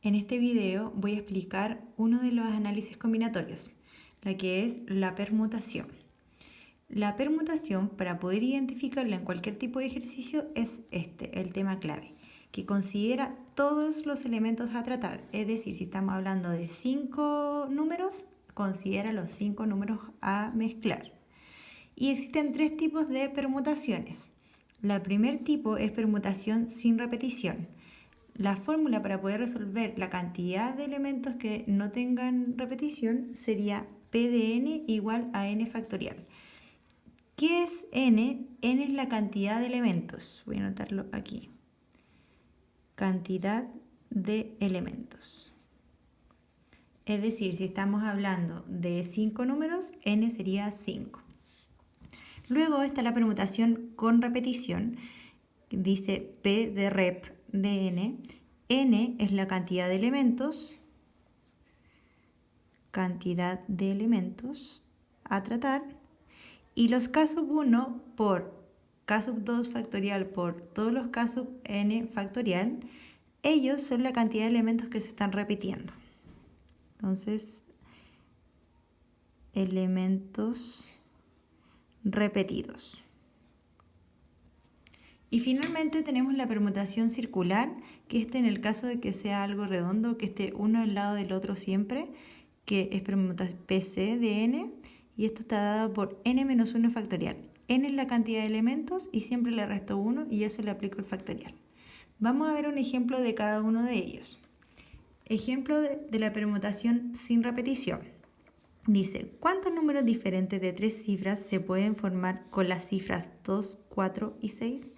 En este video voy a explicar uno de los análisis combinatorios, la que es la permutación. La permutación, para poder identificarla en cualquier tipo de ejercicio, es el tema clave, que considera todos los elementos a tratar. Es decir, si estamos hablando de 5 números, considera los 5 números a mezclar. Y existen 3 tipos de permutaciones. El primer tipo es permutación sin repetición. La fórmula para poder resolver la cantidad de elementos que no tengan repetición sería P de n igual a n factorial. ¿Qué es n? N es la cantidad de elementos. Voy a anotarlo aquí. Cantidad de elementos. Es decir, si estamos hablando de 5 números, n sería 5. Luego está la permutación con repetición. Dice P de rep de n. N es la cantidad de elementos a tratar. Y los K sub 1 por K sub 2 factorial por todos los K sub n factorial, ellos son la cantidad de elementos que se están repitiendo. Entonces, elementos repetidos. Y finalmente tenemos la permutación circular, que en el caso de que sea algo redondo, que esté uno al lado del otro siempre, que es permutación PC de n, y esto está dado por n menos 1 factorial. N es la cantidad de elementos y siempre le resto 1 y eso le aplico el factorial. Vamos a ver un ejemplo de cada uno de ellos. Ejemplo de la permutación sin repetición. Dice, ¿cuántos números diferentes de 3 cifras se pueden formar con las cifras 2, 4 y 6?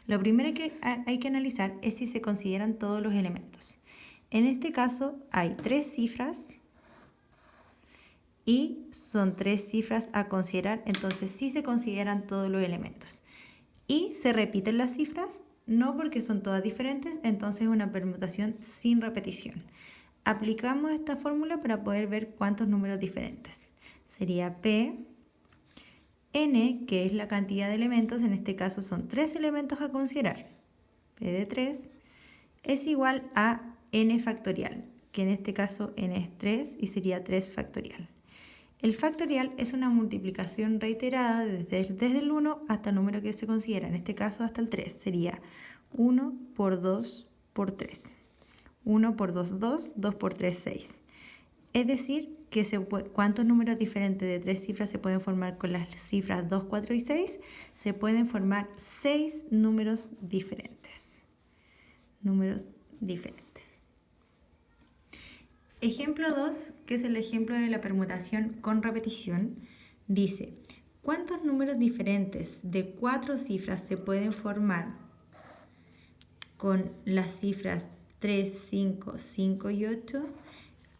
Lo primero que hay que analizar es si se consideran todos los elementos. En este caso hay 3 cifras y son 3 cifras a considerar, entonces sí se consideran todos los elementos. ¿Y se repiten las cifras? No, porque son todas diferentes, entonces es una permutación sin repetición. Aplicamos esta fórmula para poder ver cuántos números diferentes. Sería P, n, que es la cantidad de elementos, en este caso son 3 elementos a considerar. P de 3 es igual a n factorial, que en este caso n es 3 y sería 3 factorial. El factorial es una multiplicación reiterada desde el 1 hasta el número que se considera, en este caso hasta el 3. Sería 1 por 2 por 3. 1 por 2, 2, 2 por 3, 6. Es decir, que ¿cuántos números diferentes de 3 cifras se pueden formar con las cifras 2, 4 y 6? Se pueden formar 6 números diferentes. Ejemplo 2, que es el ejemplo de la permutación con repetición, dice, ¿cuántos números diferentes de 4 cifras se pueden formar con las cifras 3, 5, 5 y 8?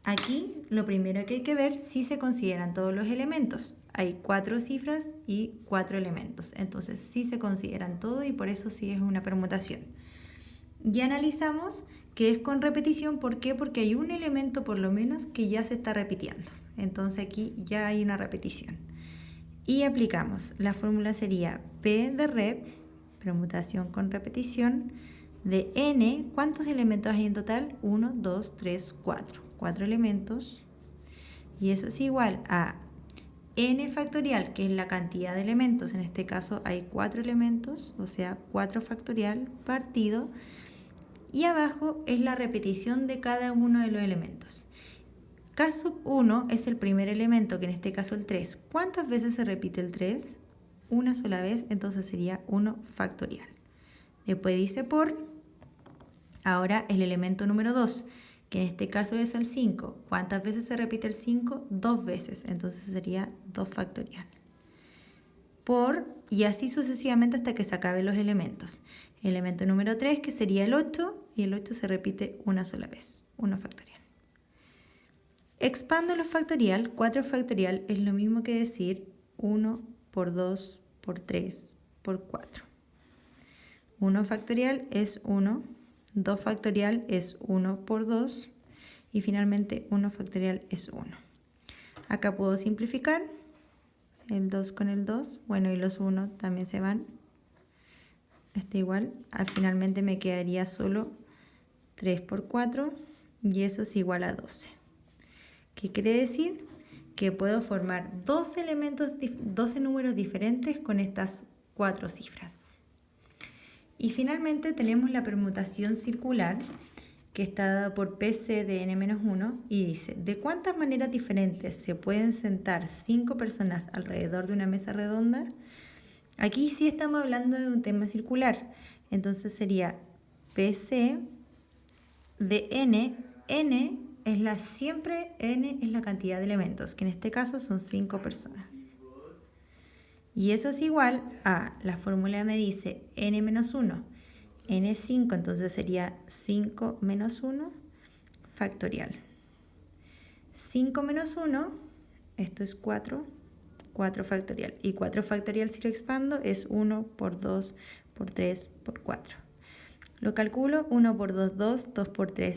Aquí lo primero que hay que ver si se consideran todos los elementos. Hay 4 cifras y 4 elementos. Entonces sí se consideran todo y por eso sí es una permutación. Ya analizamos que es con repetición. ¿Por qué? Porque hay un elemento por lo menos que ya se está repitiendo. Entonces aquí ya hay una repetición. Y aplicamos. La fórmula sería P de rep, permutación con repetición, de n. ¿Cuántos elementos hay en total? 1, 2, 3, 4. 4 elementos. Y eso es igual a n factorial, que es la cantidad de elementos. En este caso hay 4 elementos, o sea, 4 factorial partido. Y abajo es la repetición de cada uno de los elementos. K sub 1 es el primer elemento, que en este caso el 3. ¿Cuántas veces se repite el 3? Una sola vez, entonces sería 1 factorial. Después dice por, ahora el elemento número 2, que en este caso es el 5. ¿Cuántas veces se repite el 5? 2 veces, entonces sería 2 factorial. Por, y así sucesivamente hasta que se acaben los elementos. Elemento número 3, que sería el 8, y el 8 se repite una sola vez, 1 factorial. Expando los factorial, 4 factorial es lo mismo que decir 1 por 2 por 3 por 4. 1 factorial es 1, 2 factorial es 1 por 2 y finalmente 1 factorial es 1. Acá puedo simplificar el 2 con el 2, bueno, y los 1 también se van. Igual, finalmente me quedaría solo 3 por 4 y eso es igual a 12. ¿Qué quiere decir? Que puedo formar 12 números diferentes con estas 4 cifras. Y finalmente tenemos la permutación circular, que está dada por PC de n-1 y dice, ¿de cuántas maneras diferentes se pueden sentar 5 personas alrededor de una mesa redonda? Aquí sí estamos hablando de un tema circular, entonces sería PC de n siempre n es la cantidad de elementos, que en este caso son 5 personas. Y eso es igual a, la fórmula me dice n-1, n5, entonces sería 5 menos 1 factorial. 5 menos 1, esto es 4, 4 factorial. Y 4 factorial, si lo expando, es 1 por 2 por 3 por 4. Lo calculo, 1 por 2, 2, 2 por 3,